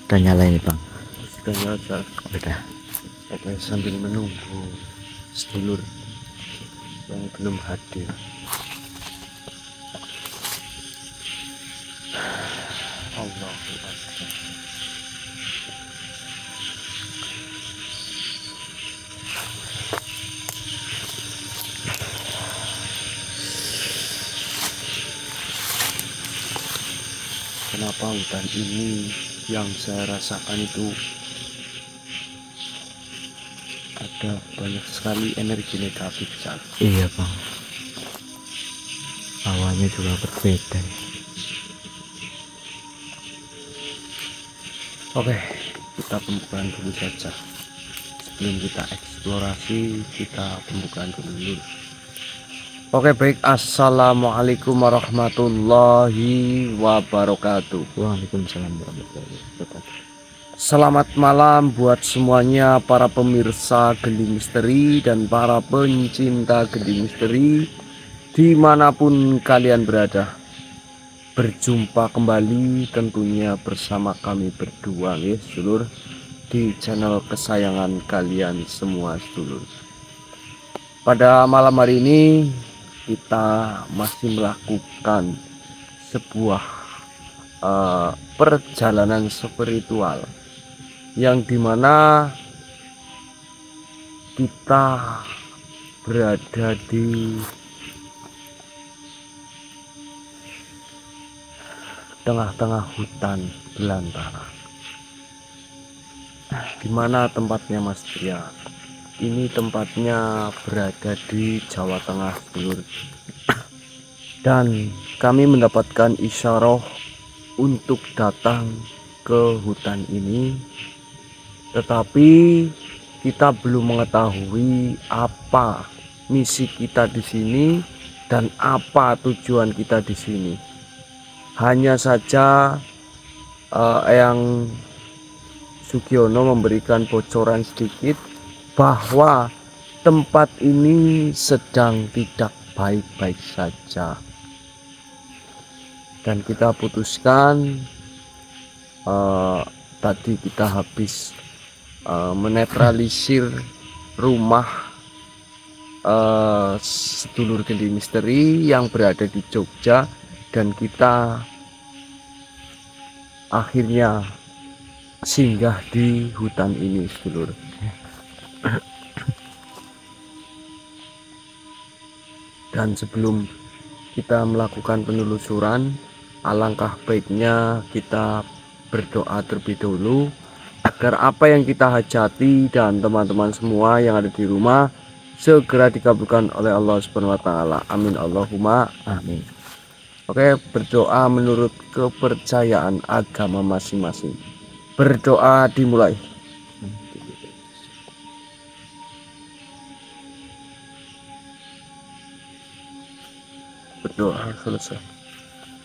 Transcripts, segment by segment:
Udah nyala ini bang? Sudah nyala. Udah. Oke, sambil menunggu sedulur yang belum hadir. Allahu Akbar. Kenapa hutan ini yang saya rasakan itu ada banyak sekali energi negatif, Cak? Iya bang, awalnya juga berbeda. Oke, kita pembukaan dulu saja. Sebelum kita eksplorasi, kita pembukaan dulu. Oke, baik. Assalamualaikum warahmatullahi wabarakatuh. Waalaikumsalam warahmatullahi wabarakatuh. Selamat malam buat semuanya, para pemirsa Gending Misteri dan para pencinta Gending Misteri dimanapun kalian berada. Berjumpa kembali tentunya bersama kami berdua ya sedulur, di channel kesayangan kalian semua sedulur. Pada malam hari ini kita masih melakukan sebuah perjalanan spiritual yang dimana kita berada di tengah-tengah hutan belantara. Di mana tempatnya, Mas Tria? Ini tempatnya berada di Jawa Tengah, sedulur. Dan kami mendapatkan isyarah untuk datang ke hutan ini, tetapi kita belum mengetahui apa misi kita di sini dan apa tujuan kita di sini. Hanya saja Eyang Sugiono memberikan bocoran sedikit bahwa tempat ini sedang tidak baik-baik saja, dan kita putuskan tadi kita habis menetralisir rumah sedulur Gending Misteri yang berada di Jogja, dan kita akhirnya singgah di hutan ini, sedulur. Dan sebelum kita melakukan penelusuran, alangkah baiknya kita berdoa terlebih dahulu agar apa yang kita hajati dan teman-teman semua yang ada di rumah segera dikabulkan oleh Allah Subhanahu wa taala. Amin Allahumma amin. Oke, berdoa menurut kepercayaan agama masing-masing. Berdoa dimulai. Berdoa selesai.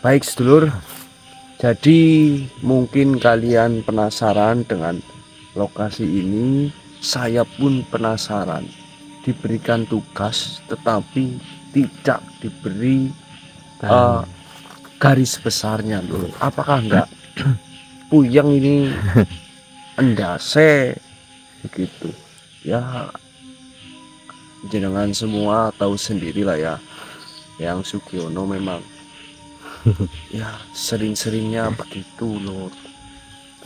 Baik sedulur, jadi mungkin kalian penasaran dengan lokasi ini. Saya pun penasaran. Diberikan tugas tetapi tidak diberi garis besarnya dulu. Apakah enggak puyeng ini endase begitu ya? Jenengan semua tahu sendirilah ya, yang Sugiono memang ya sering-seringnya begitu loh.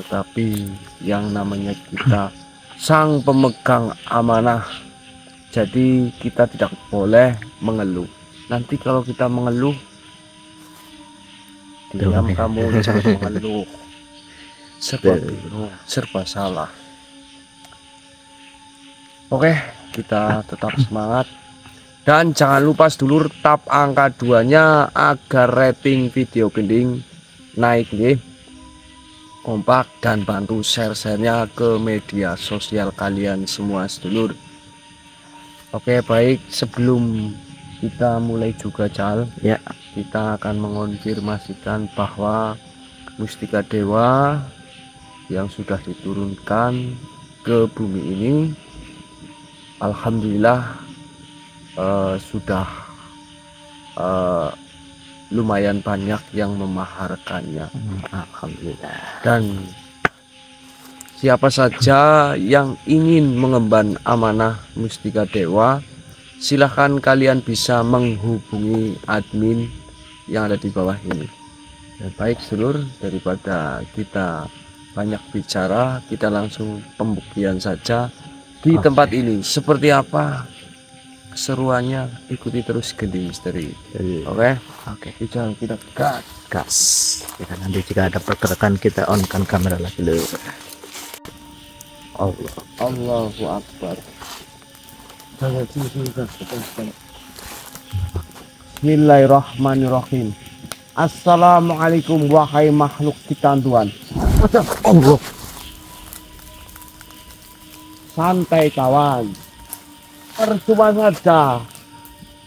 Tetapi yang namanya kita sang pemegang amanah, jadi kita tidak boleh mengeluh. Nanti kalau kita mengeluh, diam kamu, jangan mengeluh. Seperti itu, serba salah. Oke, kita tetap semangat. Dan jangan lupa sedulur tap angka 2-nya agar rating video Gending naik nih. Kompak dan bantu share-share-nya ke media sosial kalian semua sedulur. Oke, baik, sebelum kita mulai juga Cal ya, kita akan mengonfirmasikan bahwa mustika dewa yang sudah diturunkan ke bumi ini alhamdulillah sudah lumayan banyak yang memaharkannya, alhamdulillah. Dan Siapa saja yang ingin mengemban amanah Mustika Dewa, silahkan kalian bisa menghubungi admin yang ada di bawah ini. Ya, baik sedulur, daripada kita banyak bicara, kita langsung pembuktian saja di tempat ini. Seperti apa keseruannya, ikuti terus Gending Misteri. Oke, kita gas. Kita nanti jika ada pergerakan kita on kan kamera lagi dulu. Allahu Akbar. Bismillahirrahmanirrahim. Assalamualaikum wahai makhluk kecanduan. Allah. Santai kawan. Percuma saja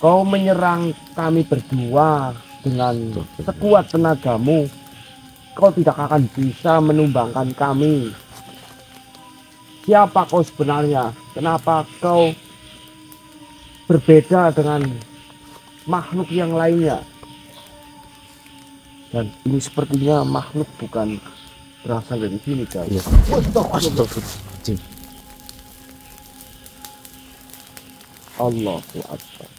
kau menyerang kami berdua dengan sekuat tenagamu. Kau tidak akan bisa menumbangkan kami. Siapa kau sebenarnya? Kenapa kau berbeda dengan makhluk yang lainnya? Dan ini sepertinya makhluk bukan berasal dari sini, guys. Astagfirullahaladzim. Allahu Akbar.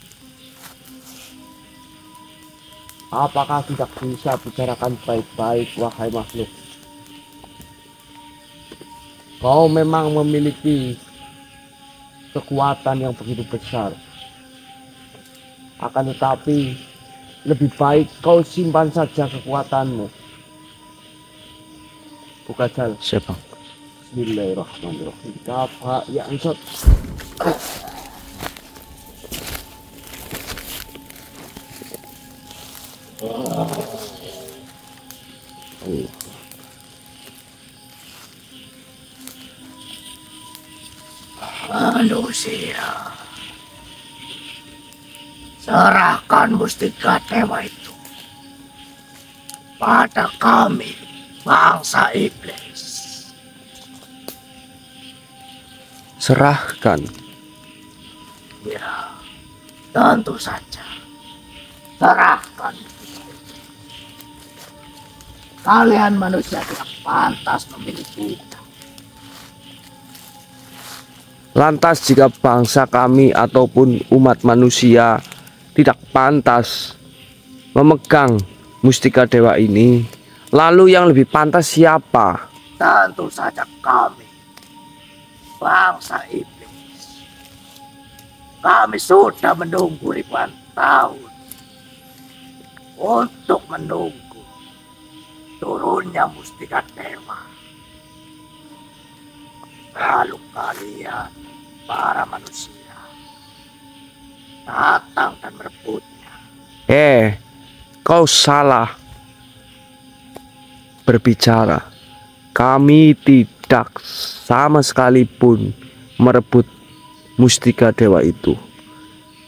Apakah tidak bisa bicarakan baik-baik, wahai makhluk? Kau memang memiliki kekuatan yang begitu besar. Akan tetapi lebih baik kau simpan saja kekuatanmu. Buka jalan. Siapa? Bismillahirrahmanirrahim. Apa ya ansot? Manusia, serahkan Mustika Dewa itu pada kami, bangsa iblis. Serahkan. Ya, tentu saja. Serahkan. Kalian manusia tidak pantas memiliki kita. Lantas jika bangsa kami ataupun umat manusia tidak pantas memegang Mustika Dewa ini, lalu yang lebih pantas siapa? Tentu saja kami, bangsa iblis. Kami sudah menunggu ribuan tahun untuk menunggu turunnya Mustika Dewa. Lalu kalian, para manusia, datang dan merebutnya. Kau salah berbicara. Kami tidak sama sekali pun merebut Mustika Dewa itu.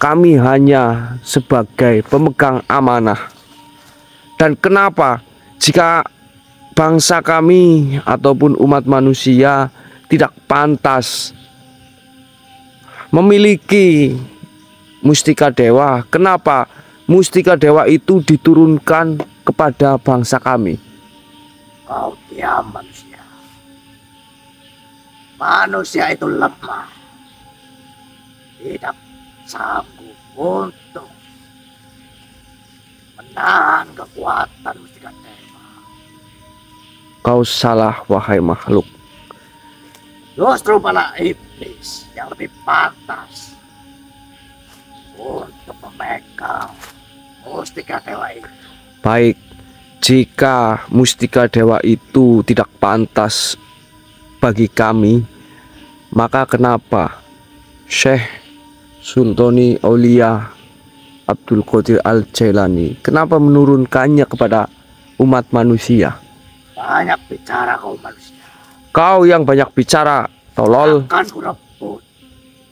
Kami hanya sebagai pemegang amanah. Dan kenapa jika bangsa kami ataupun umat manusia tidak pantas memiliki Mustika Dewa, kenapa Mustika Dewa itu diturunkan kepada bangsa kami? Kau diam, manusia. Manusia itu lemah, tidak sanggup untuk menahan kekuatan Mustika Dewa. Kau salah, wahai makhluk. Justru malah iblis yang lebih pantas untuk memegang Mustika Dewa itu. Baik, jika Mustika Dewa itu tidak pantas bagi kami, maka kenapa Syekh Sultoni Aulia Abdul Qadir Al-Jailani kenapa menurunkannya kepada umat manusia? Banyak bicara kau manusia. Kau yang banyak bicara, tolol. Akan kurebut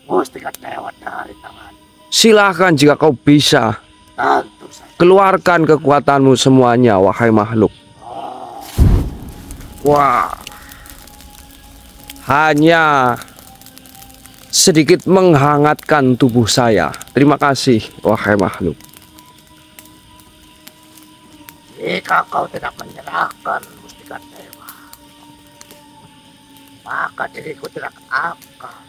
Mustika Dewa dari tangan. Silahkan jika kau bisa. Tentu saja. Keluarkan kekuatanmu semuanya, wahai makhluk. Wah, hanya sedikit menghangatkan tubuh saya. Terima kasih, wahai makhluk. Jika kau tidak menyerahkan Mustika Dewa, maka diriku tidak akan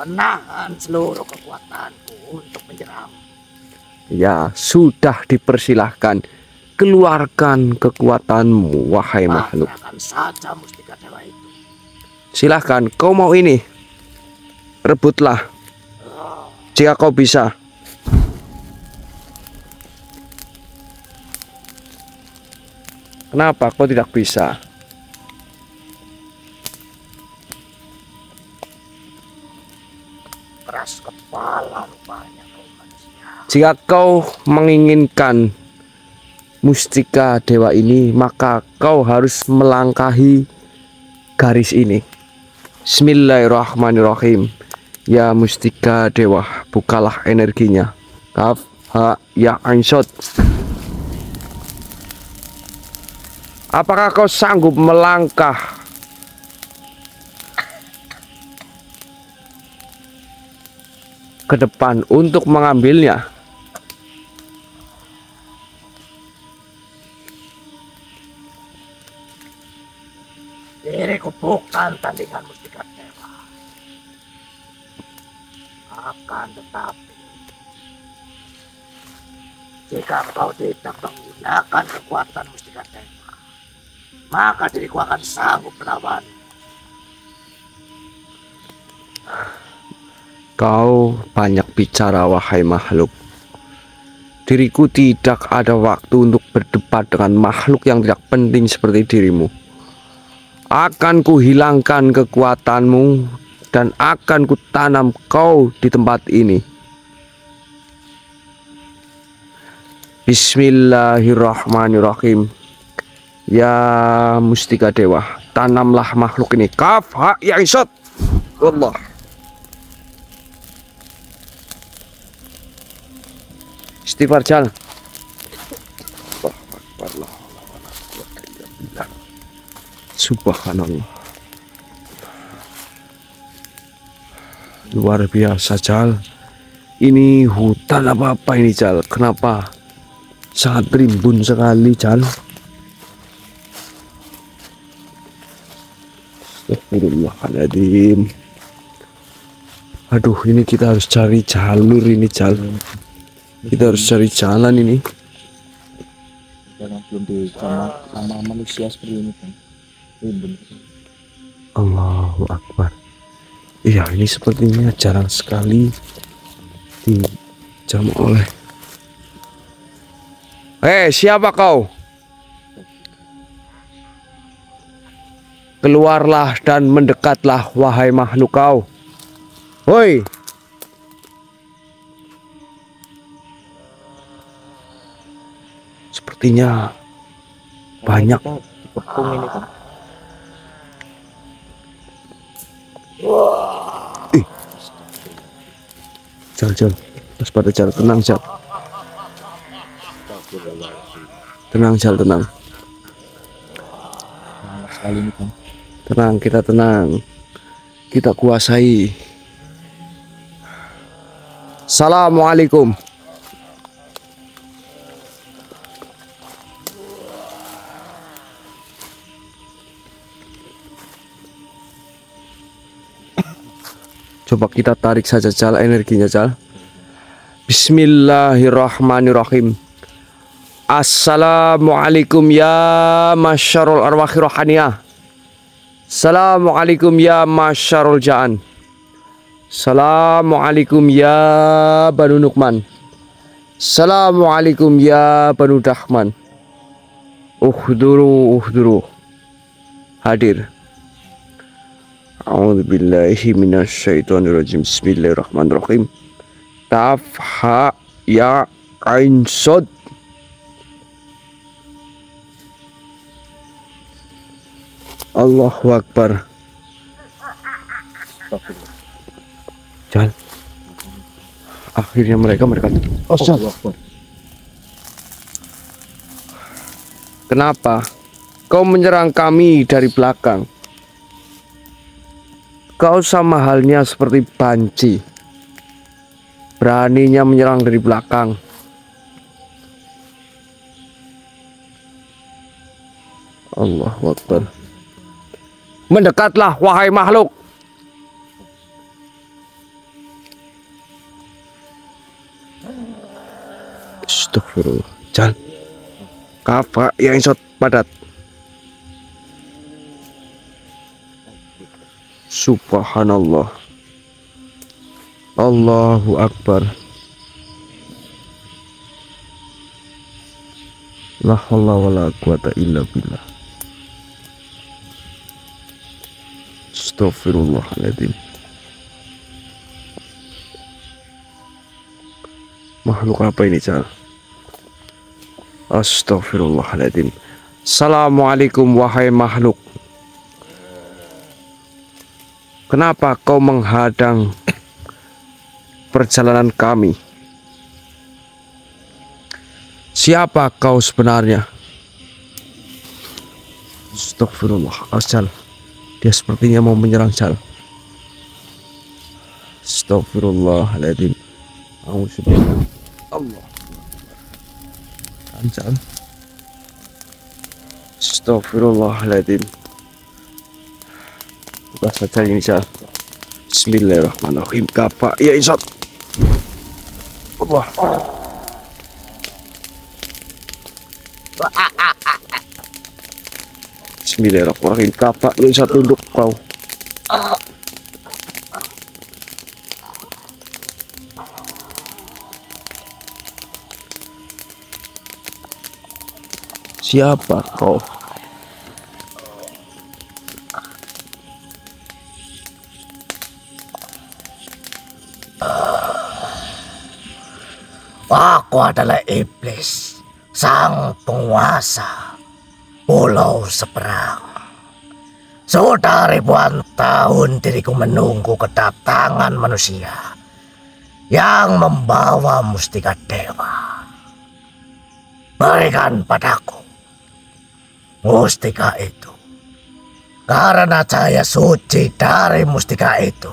menahan seluruh kekuatanku untuk menyerang. Ya, sudah dipersilahkan. Keluarkan kekuatanmu, wahai makhluk. Patahkan saja mustika dewa itu. Silahkan, kau mau ini? Rebutlah, jika kau bisa. Kenapa kau tidak bisa? Keras kepala rupanya kau manusia. Jika kau menginginkan mustika dewa ini, maka kau harus melangkahi garis ini. Bismillahirrahmanirrahim. Ya mustika dewa, bukalah energinya. Kaf ha ya ain shot. Apakah kau sanggup melangkah ke depan untuk mengambilnya? Diriku bukan tandingan mustika dewa. Akan tetapi, jika kau tidak menggunakan kekuatan mustika dewa, maka diriku akan sanggup melawan. Kau banyak bicara, wahai makhluk. Diriku tidak ada waktu untuk berdebat dengan makhluk yang tidak penting seperti dirimu. Akan kuhilangkan kekuatanmu dan akan kutanam kau di tempat ini. Bismillahirrahmanirrahim. Ya mustika dewa, tanamlah makhluk ini. Kaf ha ya isot. Wallah. Istighfar jal. Subhanallah. Luar biasa Jal. Ini hutan apa ini Jal? Kenapa sangat rimbun sekali Jal? Astagfirullahaladzim. Aduh, ini kita harus cari jalur ini Jal. Kita harus cari jalan ini. Jangan belum dicampur sama manusia seperti ini kan. Allahu Akbar. Iya, ini sepertinya jarang sekali dijamah oleh. Siapa kau? Keluarlah dan mendekatlah, wahai makhluk kau. Woi. Sepertinya banyak. Dikepung ini kan. Jal, waspada Jal, tenang Jal. Tenang Jal, tenang. Panas sekali ini kan. Tenang, kita tenang. Kita kuasai. Assalamualaikum. Coba kita tarik saja Jal, energinya Jal. Bismillahirrahmanirrahim. Assalamualaikum ya masyarul arwahi rohaniyah. Assalamualaikum ya masyarul ja'an. Assalamualaikum ya Banu Nukman. Assalamualaikum ya Banu Dahman. Uhduru. Hadir. A'udzubillahi minasyaitonirrajim. Bismillahirrahmanirrahim. Kaf ha ya ain shad. Allahu Akbar. Jal. Akhirnya mereka Oh, Kenapa kau menyerang kami dari belakang? Kau sama halnya seperti banci, beraninya menyerang dari belakang. Allahu Akbar. Mendekatlah wahai makhluk. Astagfirullah. Jangan. Kapak yang isot padat. Subhanallah. Allahu Akbar. La haula wala quwata illa billah. Astagfirullahaladzim. Makhluk apa ini, Cal? Astagfirullahaladzim. Assalamualaikum wahai makhluk. Kenapa kau menghadang perjalanan kami? Siapa kau sebenarnya? Astagfirullah. Cal, dia sepertinya mau menyerang, Cal. Astagfirullahaladzim. Auzubillah. Allah. Cal. Astagfirullahaladzim. Buka saja ini, Cal. Bismillahirrahmanirrahim. Kapak ya isot. Allah. Bismillahirrahmanirrahim. Kapak lu bisa tunduk kau. Siapa kau? Aku adalah iblis, sang penguasa Pulau Seberang. Sudah ribuan tahun diriku menunggu kedatangan manusia yang membawa mustika dewa. Berikan padaku mustika itu, karena cahaya suci dari mustika itu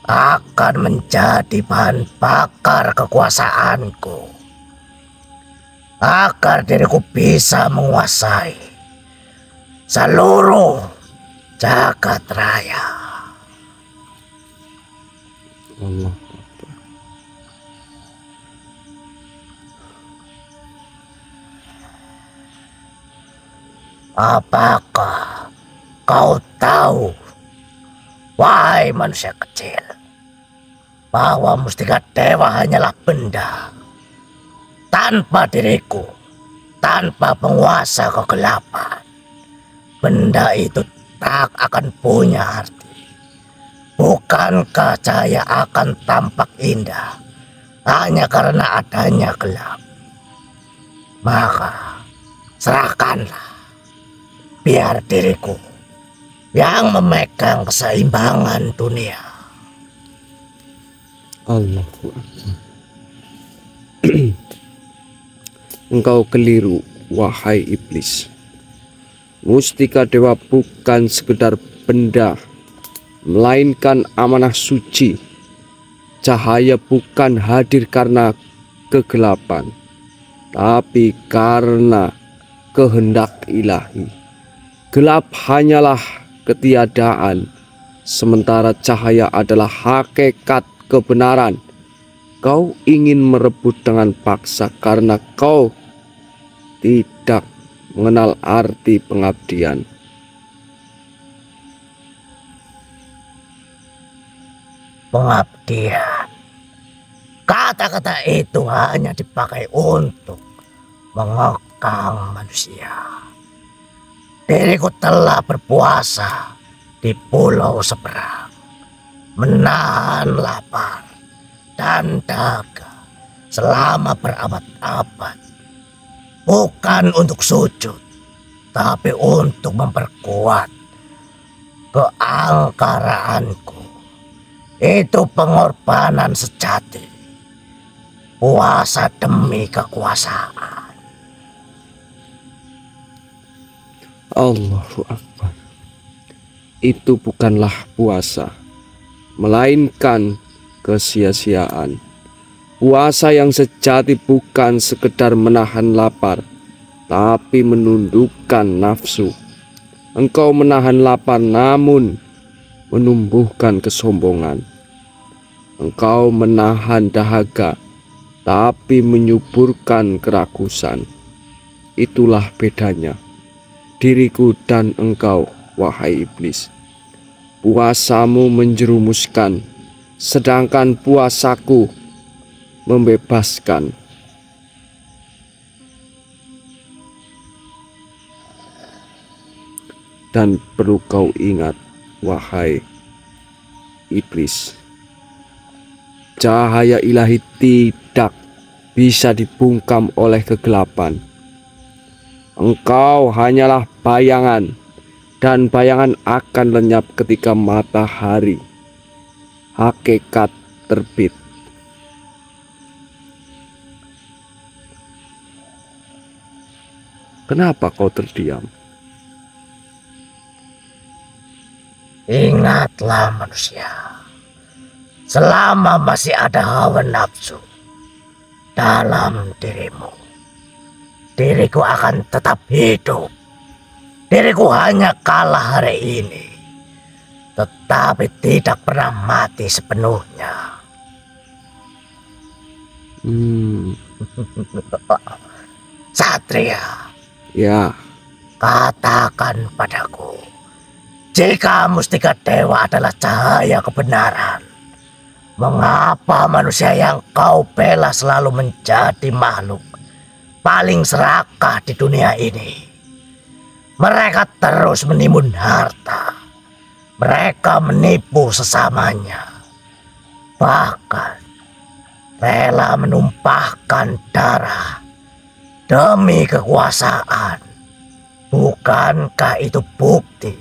akan menjadi bahan bakar kekuasaanku, agar diriku bisa menguasai seluruh jagat raya. Allah. Apakah kau tahu, wahai manusia kecil, bahwa mustika dewa hanyalah benda tanpa diriku, tanpa penguasa kegelapan? Benda itu tak akan punya arti. Bukankah cahaya akan tampak indah hanya karena adanya gelap? Maka serahkanlah, biar diriku yang memegang keseimbangan dunia. Allah. Engkau keliru, wahai iblis. Mustika dewa bukan sekedar benda, melainkan amanah suci. Cahaya bukan hadir karena kegelapan, tapi karena kehendak ilahi. Gelap hanyalah ketiadaan, sementara cahaya adalah hakikat kebenaran. Kau ingin merebut dengan paksa karena kau tidak mengenal arti pengabdian. Pengabdian. Kata-kata itu hanya dipakai untuk mengekang manusia. Diriku telah berpuasa di Pulau Seberang, menahan lapar dan dahaga selama berabad-abad, bukan untuk sujud, tapi untuk memperkuat keangkaraanku. Itu pengorbanan sejati, puasa demi kekuasaan. Allahu Akbar. Itu bukanlah puasa, melainkan kesia-siaan. Puasa yang sejati bukan sekedar menahan lapar, tapi menundukkan nafsu. engkau menahan lapar namun menumbuhkan kesombongan. Engkau menahan dahaga tapi menyuburkan kerakusan. Itulah bedanya diriku dan engkau, wahai iblis. Puasamu menjerumuskan, sedangkan puasaku membebaskan. Dan perlu kau ingat, wahai iblis, cahaya ilahi tidak bisa dibungkam oleh kegelapan. Engkau hanyalah bayangan, dan bayangan akan lenyap ketika matahari hakikat terbit. Kenapa kau terdiam? Ingatlah manusia, selama masih ada hawa nafsu dalam dirimu, diriku akan tetap hidup. Diriku hanya kalah hari ini, tetapi tidak pernah mati sepenuhnya. Satria, Ya, katakan padaku, jika mustika dewa adalah cahaya kebenaran, mengapa manusia yang kau bela selalu menjadi makhluk paling serakah di dunia ini? Mereka terus menimbun harta, mereka menipu sesamanya, bahkan rela menumpahkan darah demi kekuasaan. Bukankah itu bukti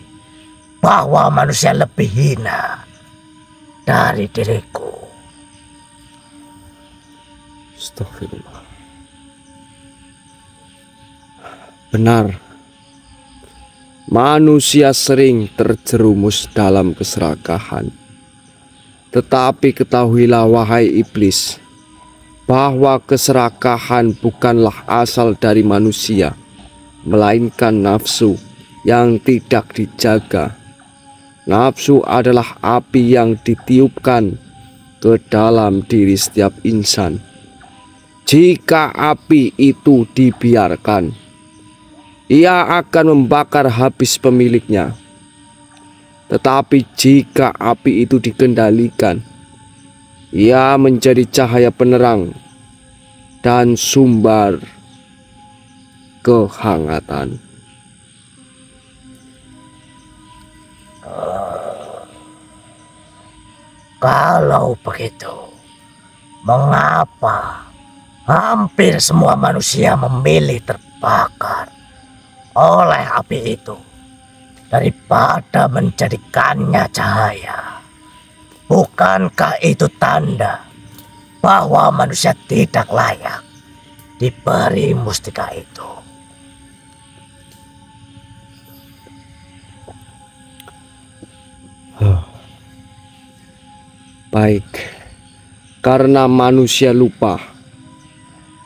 bahwa manusia lebih hina dari diriku? Astagfirullah. Benar, manusia sering terjerumus dalam keserakahan. Tetapi ketahuilah, wahai iblis, bahwa keserakahan bukanlah asal dari manusia, melainkan nafsu yang tidak dijaga. Nafsu adalah api yang ditiupkan ke dalam diri setiap insan. Jika api itu dibiarkan, ia akan membakar habis pemiliknya. Tetapi jika api itu dikendalikan, ia menjadi cahaya penerang dan sumber kehangatan. Kalau begitu, mengapa hampir semua manusia memilih terbakar oleh api itu daripada menjadikannya cahaya? Bukankah itu tanda bahwa manusia tidak layak diberi mustika itu? Baik, karena manusia lupa,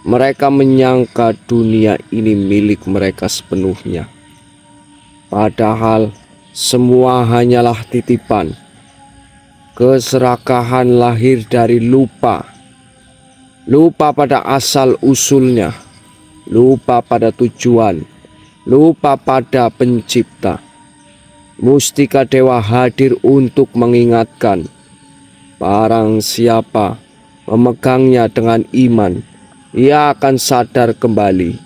mereka menyangka dunia ini milik mereka sepenuhnya. Padahal semua hanyalah titipan. Keserakahan lahir dari lupa. Lupa pada asal usulnya, lupa pada tujuan, lupa pada pencipta. Mustika dewa hadir untuk mengingatkan, barang siapa memegangnya dengan iman, ia akan sadar kembali.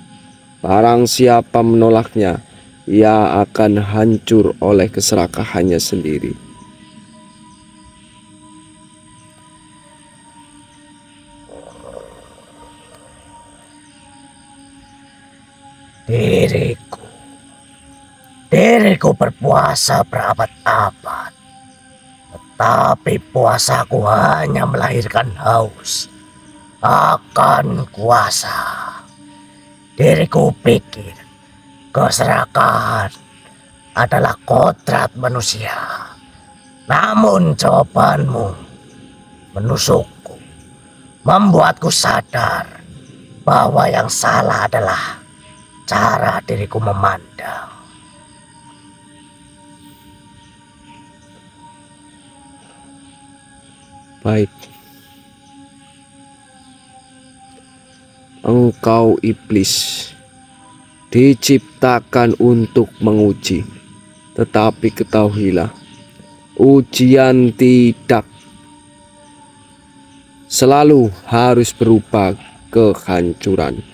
Barang siapa menolaknya, ia akan hancur oleh keserakahannya sendiri. Diriku berpuasa berabad-abad, tetapi puasaku hanya melahirkan haus akan kuasa. Diriku pikir keserakahan adalah kodrat manusia, namun jawabanmu menusukku, membuatku sadar bahwa yang salah adalah cara diriku memandang. Baik. Engkau iblis diciptakan untuk menguji, tetapi ketahuilah, ujian tidak selalu harus berupa kehancuran.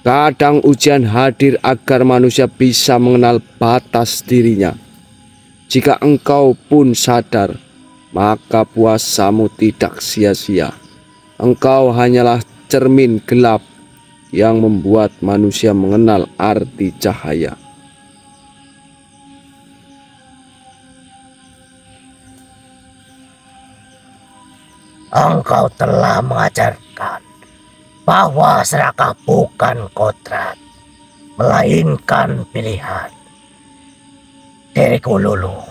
Kadang ujian hadir agar manusia bisa mengenal batas dirinya. Jika engkau pun sadar, maka puasamu tidak sia-sia. Engkau hanyalah cermin gelap yang membuat manusia mengenal arti cahaya. Engkau telah mengajarkan bahwa serakah bukan kodrat, melainkan pilihan. Diriku luluh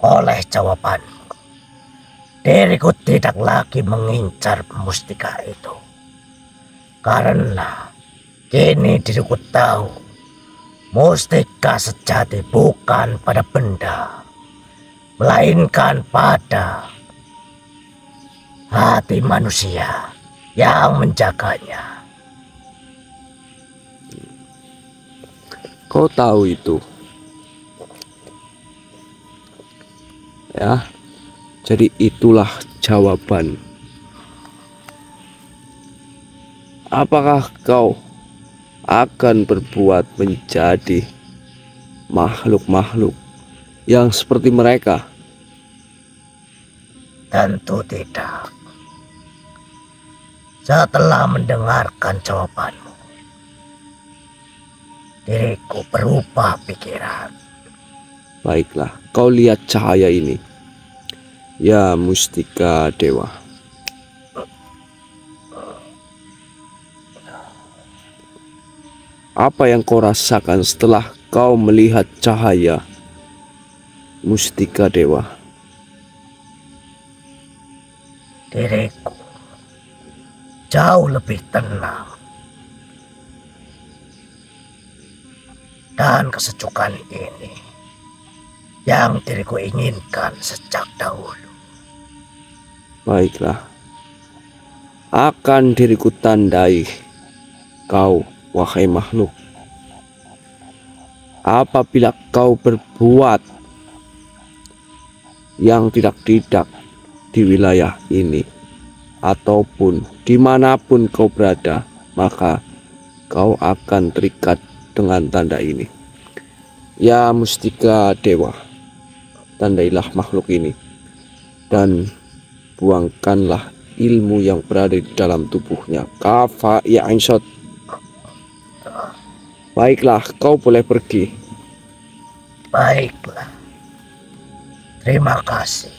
oleh jawabanmu. Diriku tidak lagi mengincar mustika itu. Karena kini diriku tahu mustika sejati bukan pada benda, melainkan pada hati manusia yang menjaganya. Kau tahu itu? Ya, jadi itulah jawaban. Apakah kau akan berbuat menjadi makhluk-makhluk yang seperti mereka? Tentu tidak. Setelah mendengarkan jawabanmu, diriku berubah pikiran. Baiklah, kau lihat cahaya ini, ya Mustika Dewa. Apa yang kau rasakan setelah kau melihat cahaya Mustika Dewa? Diriku jauh lebih tenang, dan kesejukan ini yang diriku inginkan sejak dahulu. Baiklah, akan diriku tandai kau, wahai makhluk. Apabila kau berbuat yang tidak di wilayah ini ataupun dimanapun kau berada, maka kau akan terikat dengan tanda ini. Ya Mustika Dewa, tandailah makhluk ini dan buangkanlah ilmu yang berada di dalam tubuhnya. Kafa ya Ainsot. Baiklah, kau boleh pergi. Baiklah. Terima kasih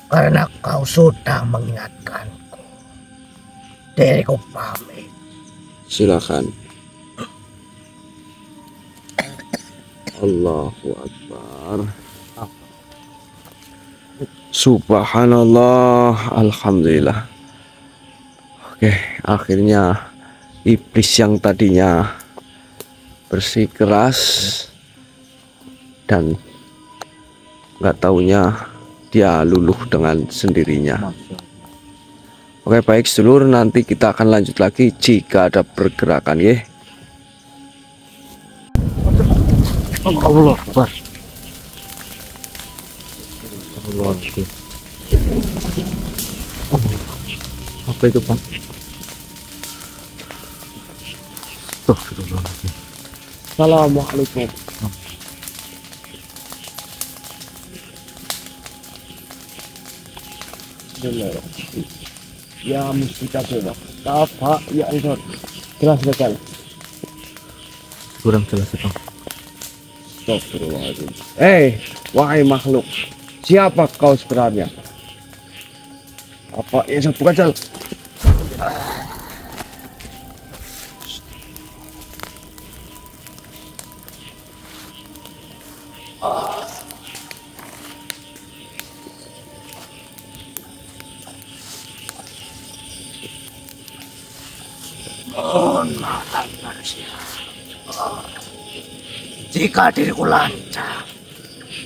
karena kau sudah mengingatkanku. Diriku pamit. Silakan. Allahu Akbar. Subhanallah, alhamdulillah. Oke, akhirnya iblis yang tadinya bersikeras dan nggak taunya dia luluh dengan sendirinya. Oke, baik sedulur, nanti kita akan lanjut lagi jika ada pergerakan ya. Allah Akbar. Allah Akbar. Apa itu, Pak? Astagfirullahaladzim. Assalamualaikum. Ya Mustika Dewa. Apa ya itu? Jelas sekali. Kurang jelas itu. Astagfirullahaladzim. Wahai makhluk, siapa kau sebenarnya? Apa ya bukan jal? Jika diriku lancang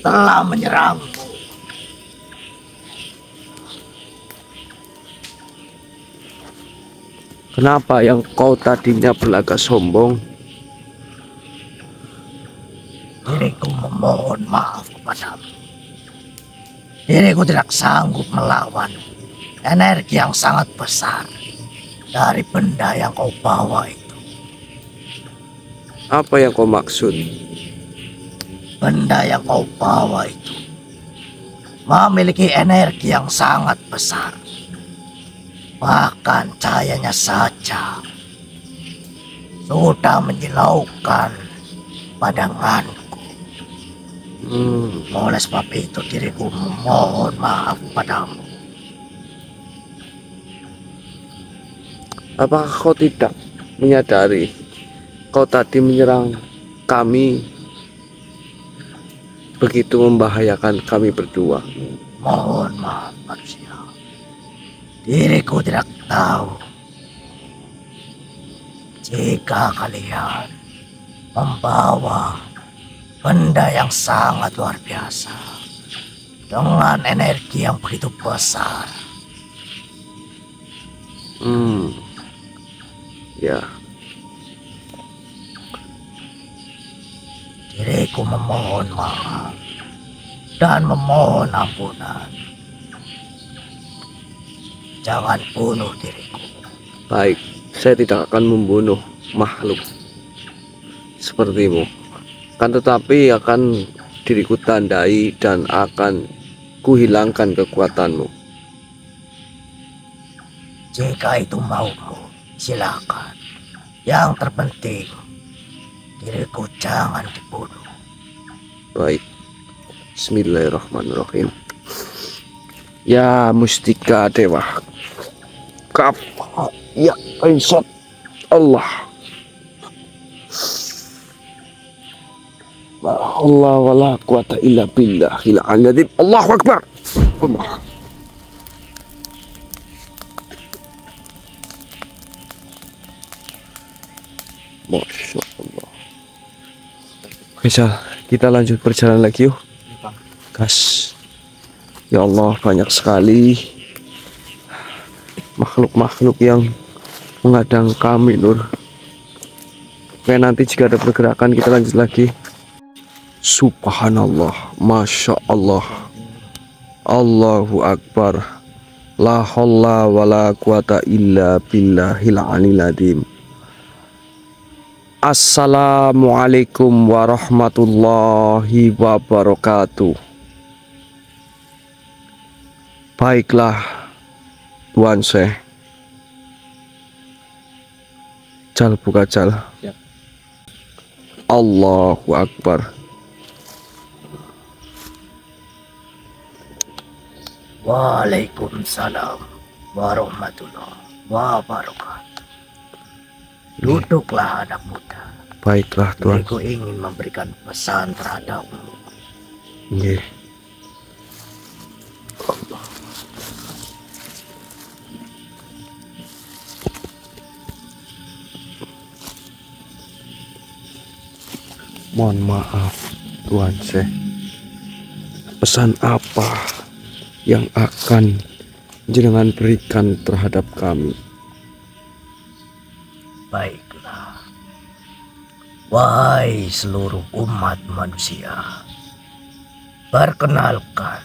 telah menyerangmu, Kenapa yang kau tadinya berlagak sombong? Diriku memohon maaf kepadamu. Diriku tidak sanggup melawan energi yang sangat besar dari benda yang kau bawa itu. Apa yang kau maksud? Benda yang kau bawa itu memiliki energi yang sangat besar. Bahkan cahayanya saja sudah menyilaukan pandanganku. Oleh sebab itu diriku memohon maaf padamu. Apakah kau tidak menyadari kau tadi menyerang kami begitu membahayakan kami berdua? Mohon maaf manusia. Diriku tidak tahu jika kalian membawa benda yang sangat luar biasa dengan energi yang begitu besar. Ya, Diriku memohon maaf dan memohon ampunan. Jangan bunuh diriku. baik. Saya tidak akan membunuh makhluk sepertimu. Kan tetapi akan diriku tandai dan akan kuhilangkan kekuatanmu. Jika itu maumu, silakan. Yang terpenting, diriku jangan dibunuh. Baik. Bismillahirrahmanirrahim. Ya Mustika Dewa. Kaf. Ya insya Allah. La haula wala quwata illa billahil azim. Allahu akbar. Allah. Masya Allah. Bisa kita lanjut perjalanan lagi yuk. Gas. Ya Allah, banyak sekali makhluk-makhluk yang menghadang kami, Nur. Oke, nanti jika ada pergerakan kita lanjut lagi. Subhanallah, Masya Allah, Allahu Akbar, la haula wala quwata illa billahil aliyil azim. Assalamualaikum warahmatullahi wabarakatuh. Baiklah, Tuan Syekh. Jal buka jal. Siap. Allahu Akbar. Waalaikumsalam warahmatullahi wabarakatuh. Duduklah anak muda. Baiklah, Tuan. Diriku ingin memberikan pesan terhadapmu. Nggih. Mohon maaf, Tuan Syekh. Pesan apa yang akan jenengan berikan terhadap kami? Baiklah. Wahai seluruh umat manusia, perkenalkan,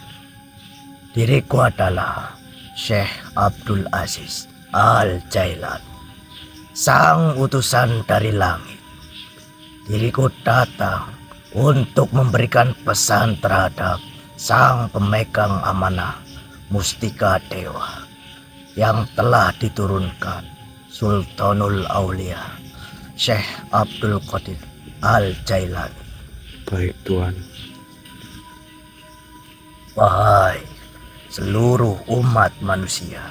diriku adalah Syekh Abdul Aziz Al-Jailan, sang utusan dari langit. Diriku datang untuk memberikan pesan terhadap sang pemegang amanah Mustika Dewa yang telah diturunkan Sultanul Aulia Syekh Abdul Qadir Al-Jailan. Baik, Tuan. Wahai seluruh umat manusia,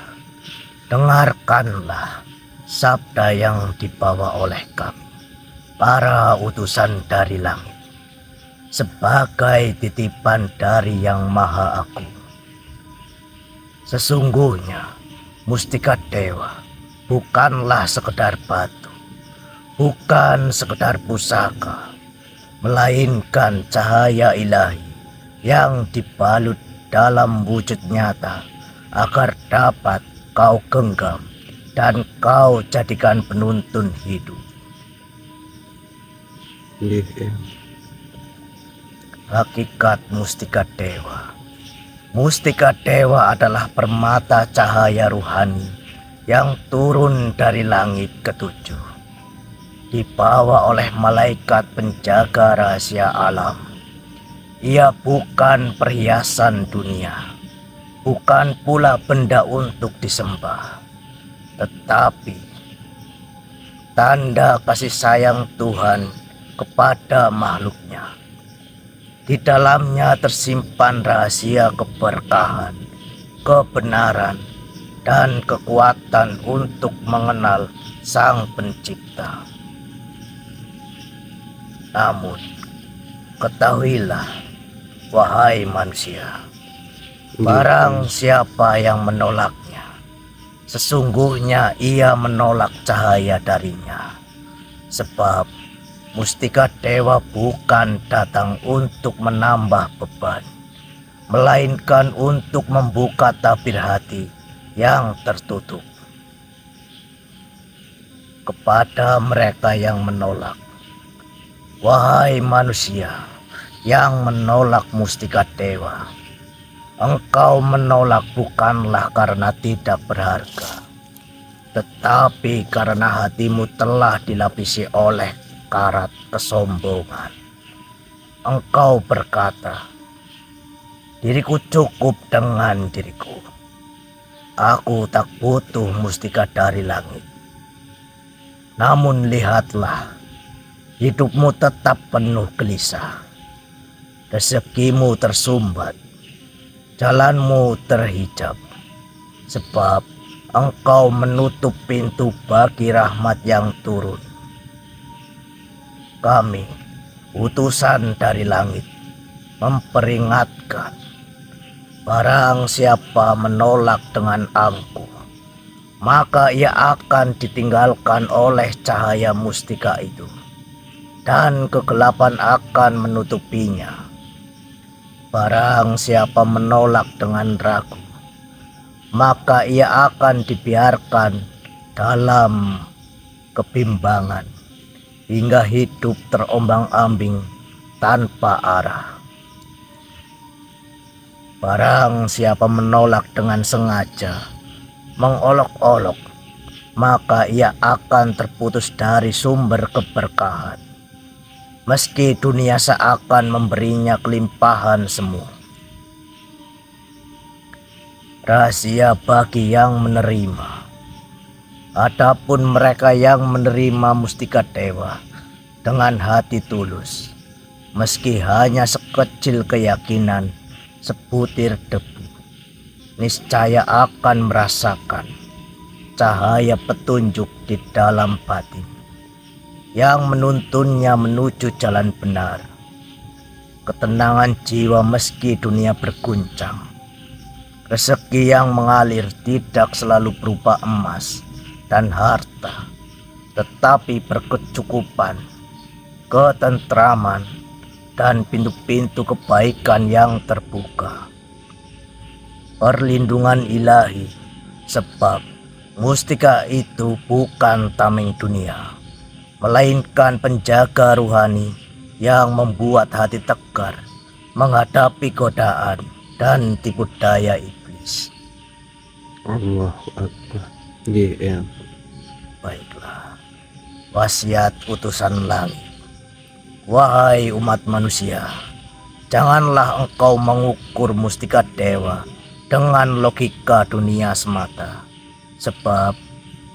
dengarkanlah sabda yang dibawa oleh kami, para utusan dari langit, sebagai titipan dari Yang Maha Agung. Sesungguhnya Mustika Dewa bukanlah sekedar batu, bukan sekedar pusaka, melainkan cahaya ilahi yang dibalut dalam wujud nyata agar dapat kau genggam dan kau jadikan penuntun hidup. Nggih, Eyang. Hakikat Mustika Dewa. Mustika Dewa adalah permata cahaya ruhani yang turun dari langit ketujuh, dibawa oleh malaikat penjaga rahasia alam. Ia bukan perhiasan dunia, bukan pula benda untuk disembah, tetapi tanda kasih sayang Tuhan kepada makhluknya. Di dalamnya tersimpan rahasia keberkahan, kebenaran, dan kekuatan untuk mengenal Sang Pencipta. Namun, ketahuilah, wahai manusia, barang siapa yang menolaknya, sesungguhnya ia menolak cahaya darinya. Sebab Mustika Dewa bukan datang untuk menambah beban, melainkan untuk membuka tabir hati yang tertutup. Kepada mereka yang menolak, wahai manusia yang menolak Mustika Dewa, engkau menolak bukanlah karena tidak berharga, tetapi karena hatimu telah dilapisi oleh karat kesombongan. Engkau berkata, diriku cukup dengan diriku. Aku tak butuh mustika dari langit. Namun lihatlah, hidupmu tetap penuh gelisah. Rezekimu tersumbat, jalanmu terhijab, sebab engkau menutup pintu bagi rahmat yang turun. Kami, utusan dari langit, memperingatkan, barang siapa menolak dengan angkuh, maka ia akan ditinggalkan oleh cahaya mustika itu, dan kegelapan akan menutupinya. Barang siapa menolak dengan ragu, maka ia akan dibiarkan dalam kebimbangan, hingga hidup terombang-ambing tanpa arah. Barang siapa menolak dengan sengaja, mengolok-olok, maka ia akan terputus dari sumber keberkahan, meski dunia seakan memberinya kelimpahan semu. Rahasia bagi yang menerima. Adapun mereka yang menerima Mustika Dewa dengan hati tulus, meski hanya sekecil keyakinan sebutir debu, niscaya akan merasakan cahaya petunjuk di dalam batin yang menuntunnya menuju jalan benar. Ketenangan jiwa meski dunia berguncang. Rezeki yang mengalir tidak selalu berupa emas dan harta, tetapi berkecukupan, ketentraman, dan pintu-pintu kebaikan yang terbuka. Perlindungan ilahi, sebab mustika itu bukan tameng dunia, melainkan penjaga ruhani yang membuat hati tegar menghadapi godaan dan tipu daya iblis. Allahu Akbar. Nggih, Eyang. Baiklah, wasiat utusan langit. Wahai umat manusia, janganlah engkau mengukur Mustika Dewa dengan logika dunia semata, sebab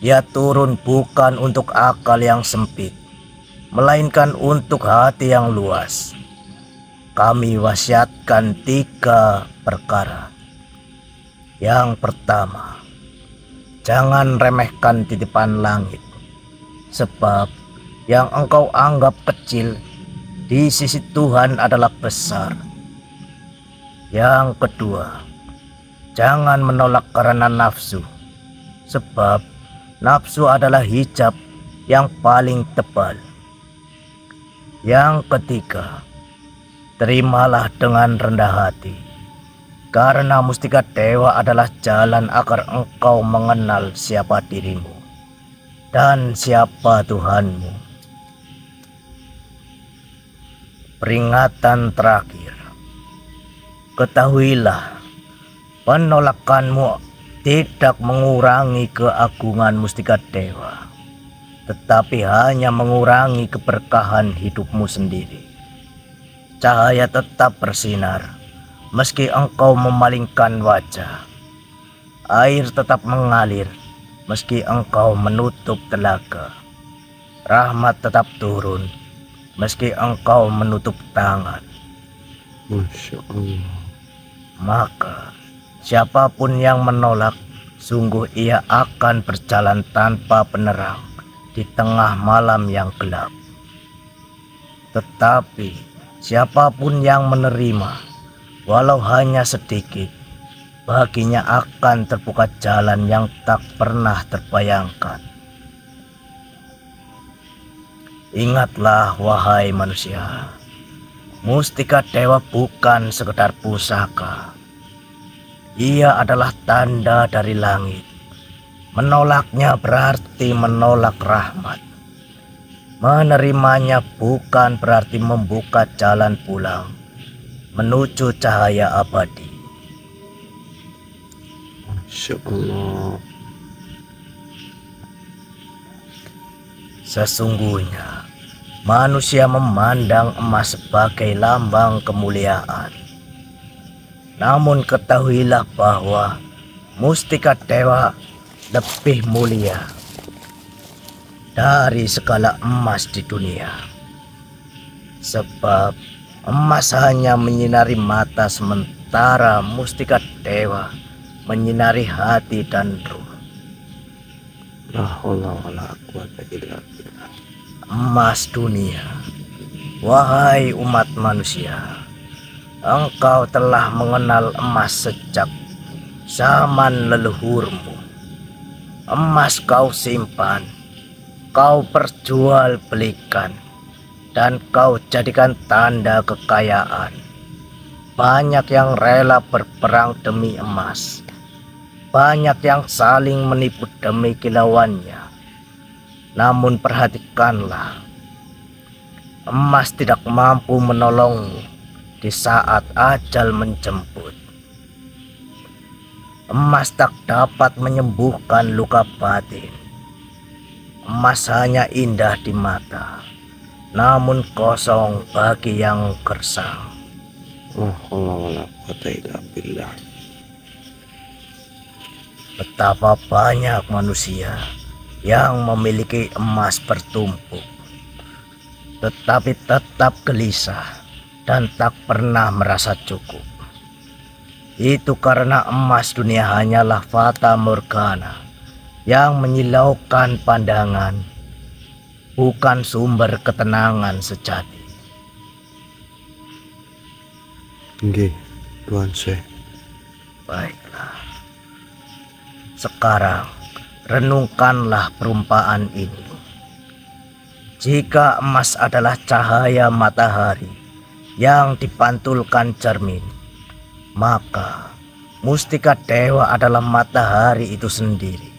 dia turun bukan untuk akal yang sempit, melainkan untuk hati yang luas. Kami wasiatkan 3 perkara. Yang pertama, jangan remehkan titipan langit, sebab yang engkau anggap kecil di sisi Tuhan adalah besar. Yang kedua, jangan menolak karena nafsu, sebab nafsu adalah hijab yang paling tebal. Yang ketiga, terimalah dengan rendah hati, Karena mustika dewa adalah jalan agar engkau mengenal siapa dirimu dan siapa Tuhanmu. Peringatan terakhir. Ketahuilah, penolakanmu tidak mengurangi keagungan mustika dewa, tetapi hanya mengurangi keberkahan hidupmu sendiri. Cahaya tetap bersinar meski engkau memalingkan wajah. Air tetap mengalir meski engkau menutup telaga. Rahmat tetap turun meski engkau menutup tangan. Masya Allah. Maka siapapun yang menolak, sungguh ia akan berjalan tanpa penerang di tengah malam yang gelap. Tetapi siapapun yang menerima, walau hanya sedikit, baginya akan terbuka jalan yang tak pernah terbayangkan. Ingatlah wahai manusia, mustika dewa bukan sekedar pusaka. Ia adalah tanda dari langit. Menolaknya berarti menolak rahmat. Menerimanya bukan berarti membuka jalan pulang menuju cahaya abadi. Masya Allah. Sesungguhnya manusia memandang emas sebagai lambang kemuliaan. Namun ketahuilah bahwa mustika dewa lebih mulia dari segala emas di dunia. Sebab emas hanya menyinari mata, sementara mustika dewa menyinari hati dan ruh. La haula wala quwata illa billah. Emas dunia, wahai umat manusia, engkau telah mengenal emas sejak zaman leluhurmu. Emas kau simpan, kau perjualbelikan, dan kau jadikan tanda kekayaan. Banyak yang rela berperang demi emas. Banyak yang saling menipu demi kilauannya. Namun perhatikanlah, emas tidak mampu menolongmu di saat ajal menjemput. Emas tak dapat menyembuhkan luka batin. Emas hanya indah di mata, namun kosong bagi yang gersang. La haula wala quwata illa billah. Betapa banyak manusia yang memiliki emas bertumpuk, tetapi tetap gelisah dan tak pernah merasa cukup. Itu karena emas dunia hanyalah fata morgana yang menyilaukan pandangan, bukan sumber ketenangan sejati. Nggih, Tuan Syekh. Baiklah. Sekarang renungkanlah perumpamaan ini. Jika emas adalah cahaya matahari yang dipantulkan cermin, maka mustika dewa adalah matahari itu sendiri.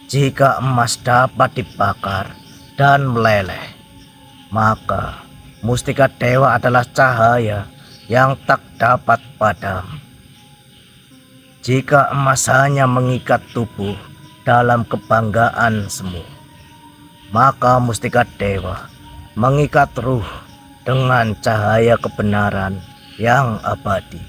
Jika emas dapat dibakar dan meleleh, maka mustika dewa adalah cahaya yang tak dapat padam. Jika emas hanya mengikat tubuh dalam kebanggaan semu, maka mustika dewa mengikat ruh dengan cahaya kebenaran yang abadi.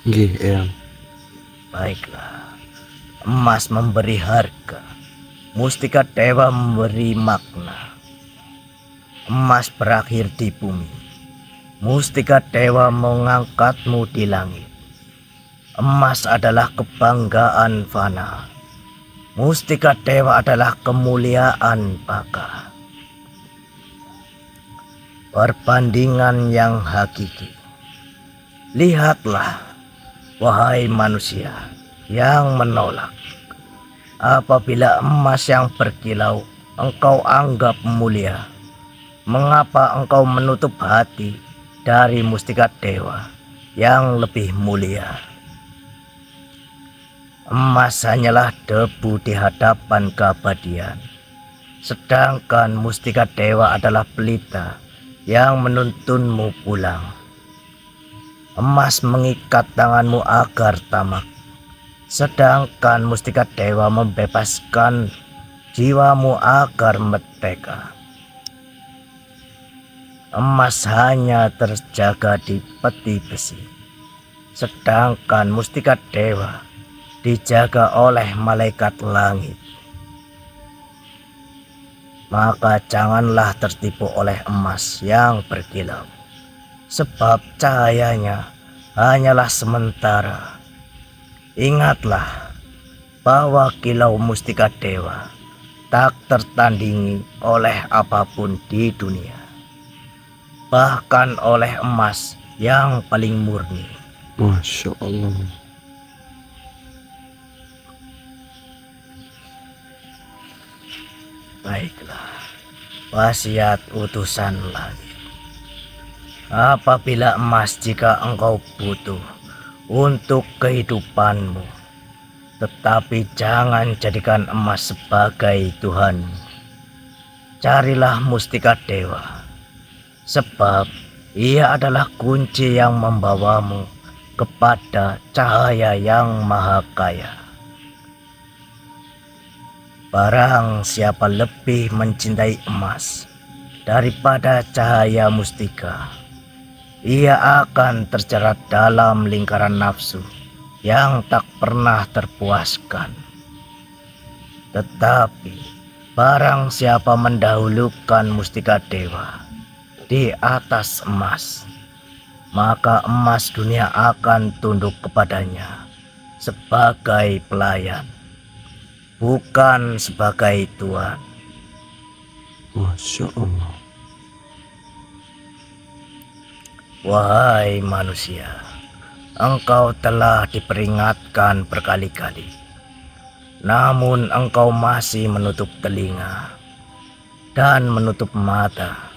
Nggih, Eyang. Baiklah, emas memberi harga, mustika dewa memberi makna. Emas berakhir di bumi, mustika dewa mengangkatmu di langit. Emas adalah kebanggaan fana, mustika dewa adalah kemuliaan baka. Perbandingan yang hakiki. Lihatlah, wahai manusia yang menolak, apabila emas yang berkilau engkau anggap mulia? Mengapa engkau menutup hati dari mustika dewa yang lebih mulia? Emas hanyalah debu di hadapan keabadian, sedangkan mustika dewa adalah pelita yang menuntunmu pulang. Emas mengikat tanganmu agar tamak, sedangkan mustika dewa membebaskan jiwamu agar merdeka. Emas hanya terjaga di peti besi, sedangkan mustika dewa dijaga oleh malaikat langit. Maka janganlah tertipu oleh emas yang berkilau, sebab cahayanya hanyalah sementara. Ingatlah bahwa kilau mustika dewa tak tertandingi oleh apapun di dunia, bahkan oleh emas yang paling murni. Masya Allah. Baiklah, wasiat utusan langit. Apabila emas jika engkau butuh untuk kehidupanmu, tetapi jangan jadikan emas sebagai Tuhanmu. Carilah mustika dewa, sebab ia adalah kunci yang membawamu kepada cahaya yang maha kaya. Barang siapa lebih mencintai emas daripada cahaya mustika, ia akan terjerat dalam lingkaran nafsu yang tak pernah terpuaskan. Tetapi barang siapa mendahulukan mustika dewa di atas emas, maka emas dunia akan tunduk kepadanya sebagai pelayan, bukan sebagai tuan. Masya Allah. Wahai manusia, engkau telah diperingatkan berkali-kali, namun engkau masih menutup telinga dan menutup mata.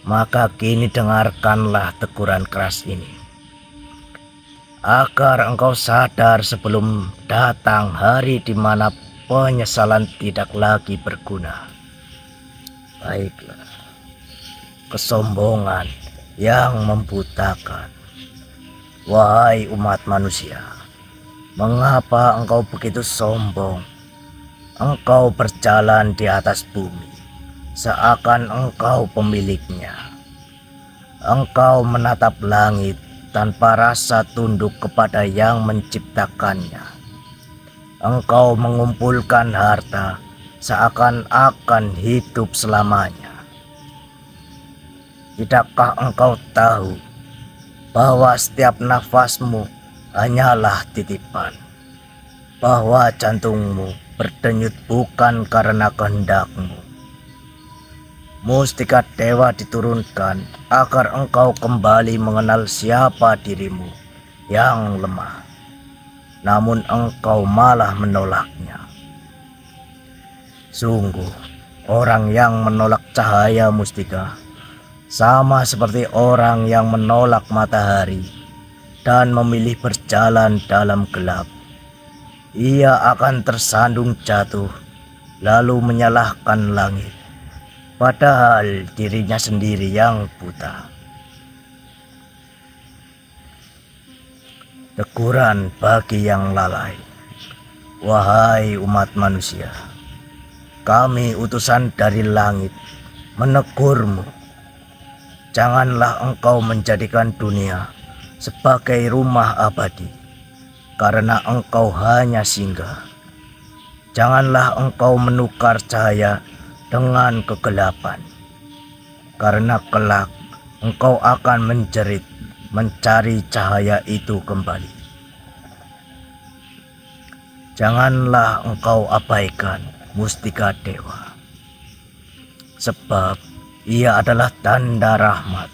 Maka kini dengarkanlah teguran keras ini, agar engkau sadar sebelum datang hari di mana penyesalan tidak lagi berguna. Baiklah, kesombongan yang membutakan. Wahai umat manusia, mengapa engkau begitu sombong? Engkau berjalan di atas bumi seakan engkau pemiliknya. Engkau menatap langit tanpa rasa tunduk kepada yang menciptakannya. Engkau mengumpulkan harta seakan-akan hidup selamanya. Tidakkah engkau tahu bahwa setiap nafasmu hanyalah titipan, bahwa jantungmu berdenyut bukan karena kehendakmu? Mustika dewa diturunkan agar engkau kembali mengenal siapa dirimu yang lemah, namun engkau malah menolaknya. Sungguh, orang yang menolak cahaya mustika sama seperti orang yang menolak matahari dan memilih berjalan dalam gelap. Ia akan tersandung jatuh lalu menyalahkan langit, padahal dirinya sendiri yang buta. Teguran bagi yang lalai. Wahai umat manusia, kami utusan dari langit menegurmu. Janganlah engkau menjadikan dunia sebagai rumah abadi, karena engkau hanya singgah. Janganlah engkau menukar cahaya dengan kegelapan, karena kelak engkau akan menjerit mencari cahaya itu kembali. Janganlah engkau abaikan mustika dewa, sebab ia adalah tanda rahmat.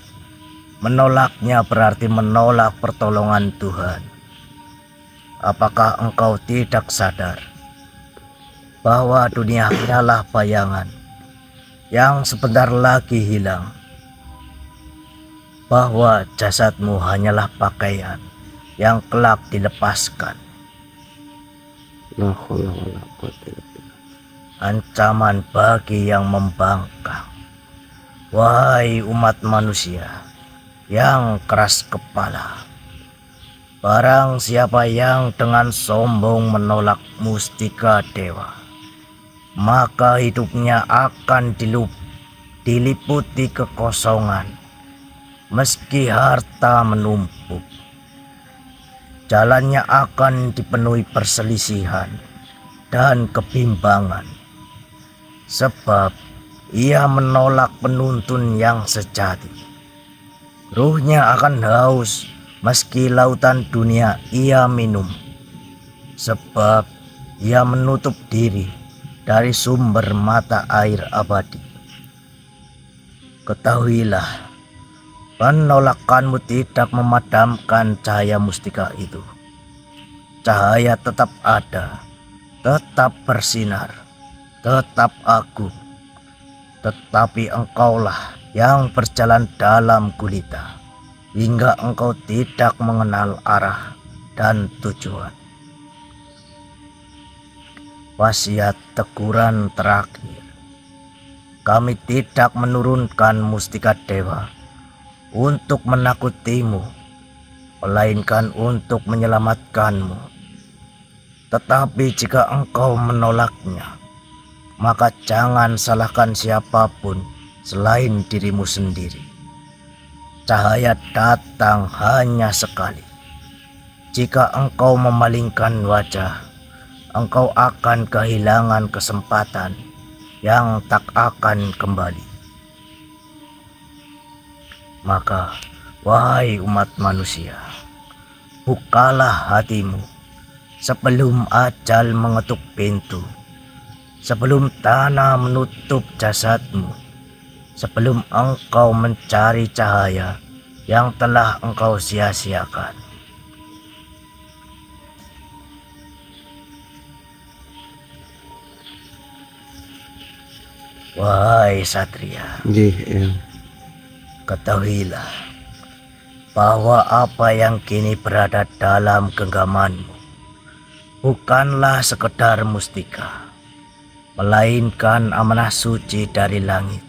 Menolaknya berarti menolak pertolongan Tuhan. Apakah engkau tidak sadar bahwa dunia hanyalah bayangan yang sebentar lagi hilang, bahwa jasadmu hanyalah pakaian yang kelak dilepaskan. La haula wala quwwata illa billah. Ancaman bagi yang membangkang. Wahai umat manusia yang keras kepala, barang siapa yang dengan sombong menolak mustika dewa, maka hidupnya akan diliputi kekosongan. Meski harta menumpuk, jalannya akan dipenuhi perselisihan dan kebimbangan, sebab ia menolak penuntun yang sejati. Ruhnya akan haus meski lautan dunia ia minum, sebab ia menutup diri dari sumber mata air abadi. Ketahuilah, penolakanmu tidak memadamkan cahaya mustika itu. Cahaya tetap ada, tetap bersinar, tetap agung. Tetapi engkaulah yang berjalan dalam gulita, hingga engkau tidak mengenal arah dan tujuan. Wasiat teguran terakhir. Kami tidak menurunkan mustika dewa untuk menakutimu, melainkan untuk menyelamatkanmu. Tetapi jika engkau menolaknya, maka jangan salahkan siapapun selain dirimu sendiri. Cahaya datang hanya sekali. Jika engkau memalingkan wajah, engkau akan kehilangan kesempatan yang tak akan kembali. Maka, wahai umat manusia, bukalah hatimu sebelum ajal mengetuk pintu, sebelum tanah menutup jasadmu, sebelum engkau mencari cahaya yang telah engkau sia-siakan. Wahai satria, ketahuilah bahwa apa yang kini berada dalam genggamanmu bukanlah sekedar mustika, melainkan amanah suci dari langit.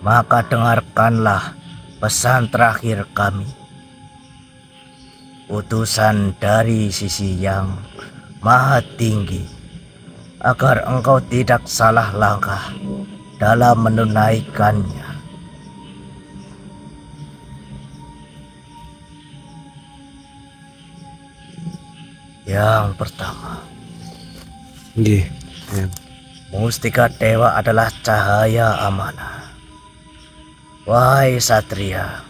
Maka dengarkanlah pesan terakhir kami, utusan dari sisi yang maha tinggi, agar engkau tidak salah langkah dalam menunaikannya. Yang pertama, mustika dewa adalah cahaya amanah. Wahai satria,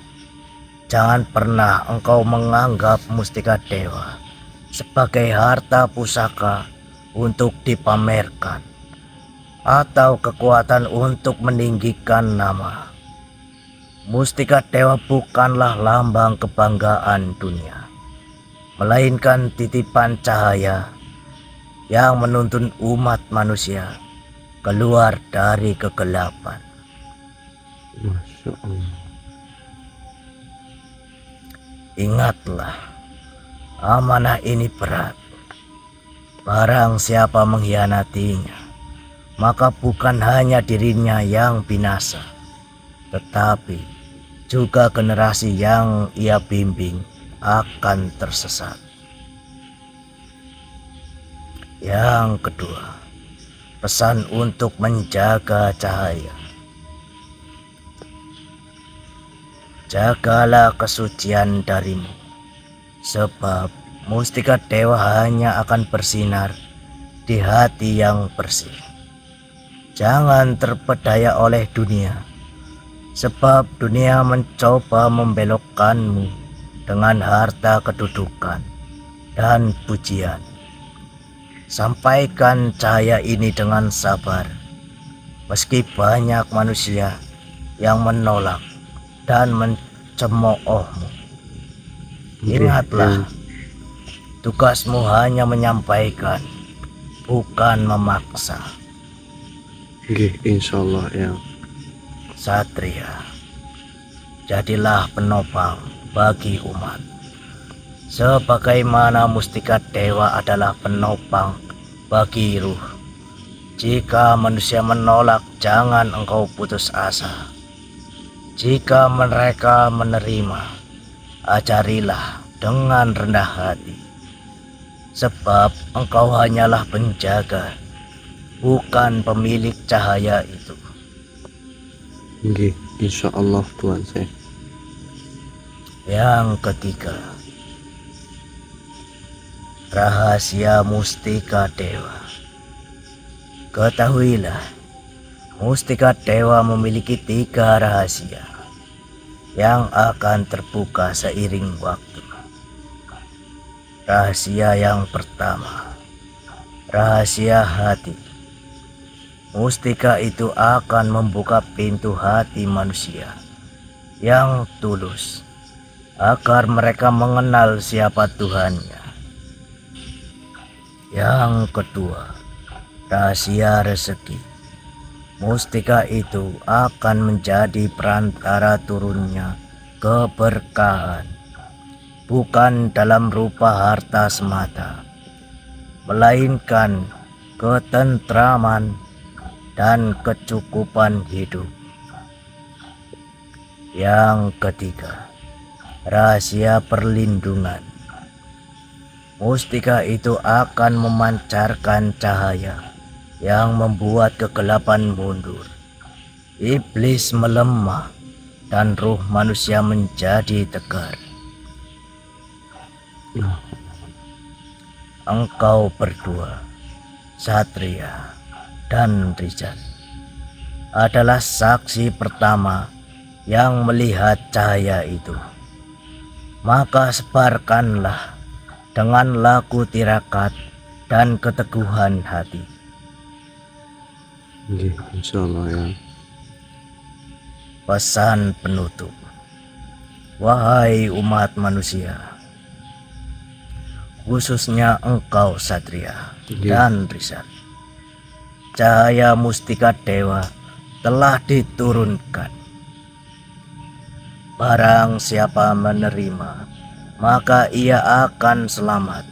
jangan pernah engkau menganggap mustika dewa sebagai harta pusaka untuk dipamerkan atau kekuatan untuk meninggikan nama. Mustika dewa bukanlah lambang kebanggaan dunia, melainkan titipan cahaya yang menuntun umat manusia keluar dari kegelapan. Masya Allah. Ingatlah, amanah ini berat. Barang siapa mengkhianatinya, maka bukan hanya dirinya yang binasa, tetapi juga generasi yang ia bimbing akan tersesat. Yang kedua, pesan untuk menjaga cahaya. Jagalah kesucian darimu, sebab mustika dewa hanya akan bersinar di hati yang bersih. Jangan terpedaya oleh dunia, sebab dunia mencoba membelokkanmu dengan harta kedudukan dan pujian. Sampaikan cahaya ini dengan sabar, meski banyak manusia yang menolak dan mencemoohmu. Ingatlah, tugasmu hanya menyampaikan, bukan memaksa. Nggih, insyaallah Eyang. Satria, jadilah penopang bagi umat. Sebagaimana mustika dewa adalah penopang bagi ruh. Jika manusia menolak, jangan engkau putus asa. Jika mereka menerima, ajarilah dengan rendah hati. Sebab engkau hanyalah penjaga, bukan pemilik cahaya itu. Nggih, insyaallah Tuan saya. Yang ketiga, rahasia mustika dewa. Ketahuilah, mustika dewa memiliki 3 rahasia yang akan terbuka seiring waktu. Rahasia yang pertama, rahasia hati. Mustika itu akan membuka pintu hati manusia yang tulus agar mereka mengenal siapa Tuhannya. Yang kedua, rahasia rezeki. Mustika itu akan menjadi perantara turunnya keberkahan, bukan dalam rupa harta semata, melainkan ketentraman dan kecukupan hidup. Yang ketiga, rahasia perlindungan. Mustika itu akan memancarkan cahaya yang membuat kegelapan mundur, iblis melemah, dan ruh manusia menjadi tegar. Engkau berdua, Satria dan Rizal, adalah saksi pertama yang melihat cahaya itu. Maka sebarkanlah dengan laku tirakat dan keteguhan hati. Nggih, insyaallah ya. Pesan penutup. Wahai umat manusia, khususnya engkau Satria dan Rizal, cahaya mustika dewa telah diturunkan. Barang siapa menerima, maka ia akan selamat.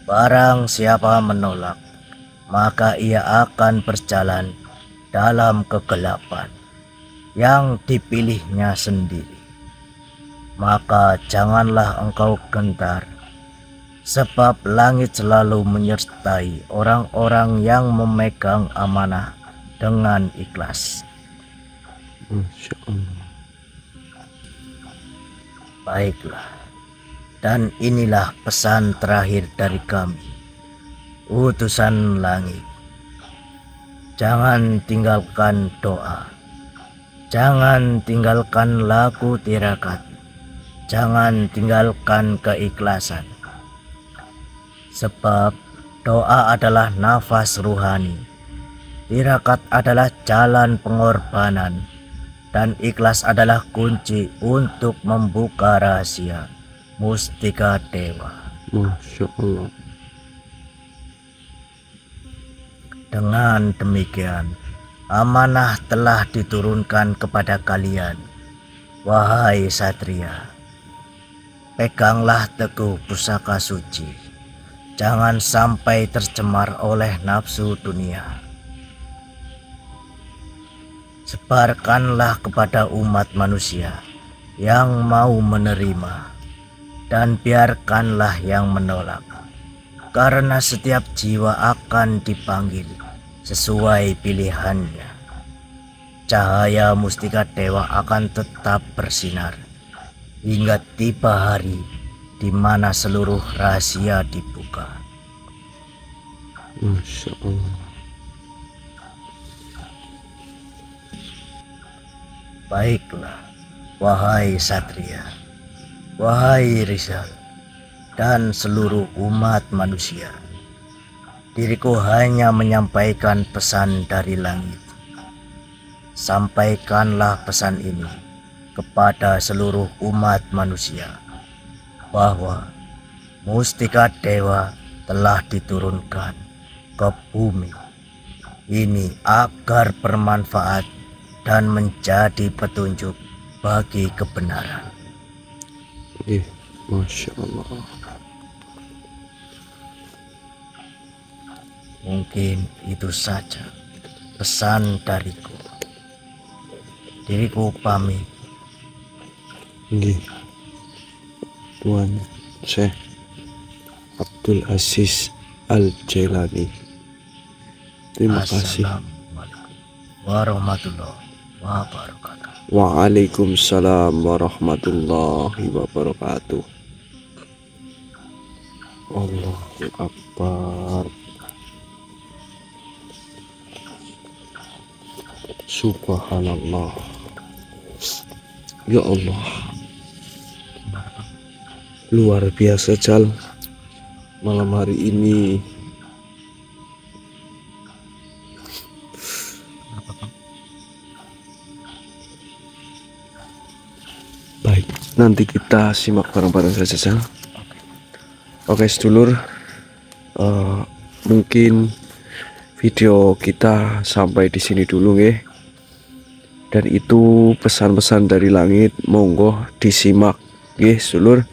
Barang siapa menolak, maka ia akan berjalan dalam kegelapan yang dipilihnya sendiri. Maka janganlah engkau gentar, sebab langit selalu menyertai orang-orang yang memegang amanah dengan ikhlas. Masya Allah. Baiklah, dan inilah pesan terakhir dari kami, utusan langit. Jangan tinggalkan doa, jangan tinggalkan laku tirakat, jangan tinggalkan keikhlasan. Sebab doa adalah nafas ruhani, tirakat adalah jalan pengorbanan, dan ikhlas adalah kunci untuk membuka rahasia mustika dewa. Masya Allah. Dengan demikian, amanah telah diturunkan kepada kalian, wahai Satria. Peganglah teguh pusaka suci, jangan sampai tercemar oleh nafsu dunia. Sebarkanlah kepada umat manusia yang mau menerima, dan biarkanlah yang menolak, karena setiap jiwa akan dipanggil sesuai pilihannya. Cahaya mustika dewa akan tetap bersinar hingga tiba hari di mana seluruh rahasia dibuka. Masya Allah. Baiklah, wahai Satria, wahai Rizal, dan seluruh umat manusia. Diriku hanya menyampaikan pesan dari langit. Sampaikanlah pesan ini kepada seluruh umat manusia, bahwa mustika dewa telah diturunkan ke bumi ini agar bermanfaat dan menjadi petunjuk bagi kebenaran. Masya Allah. Mungkin itu saja pesan dariku. Diriku pamit. Tuan Syekh Abdul Aziz Al-Jailani. Terima kasih. Assalamualaikum warahmatullahi wabarakatuh. Waalaikumsalam warahmatullahi wabarakatuh. Allahu Akbar. Subhanallah. Ya Allah, luar biasa Jal. Malam hari ini baik, nanti kita simak bareng-bareng saja Jal. Oke sedulur, mungkin video kita sampai di sini dulu ya. Dan itu pesan-pesan dari langit, monggo disimak ya sedulur.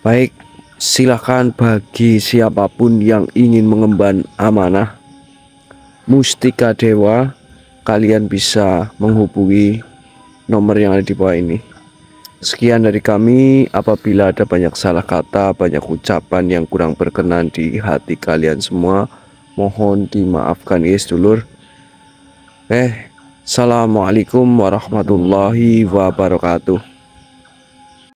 Baik, silakan bagi siapapun yang ingin mengemban amanah Mustika Dewa, kalian bisa menghubungi nomor yang ada di bawah ini. Sekian dari kami. Apabila ada banyak salah kata, banyak ucapan yang kurang berkenan di hati kalian semua, mohon dimaafkan ya sedulur. Assalamualaikum warahmatullahi wabarakatuh.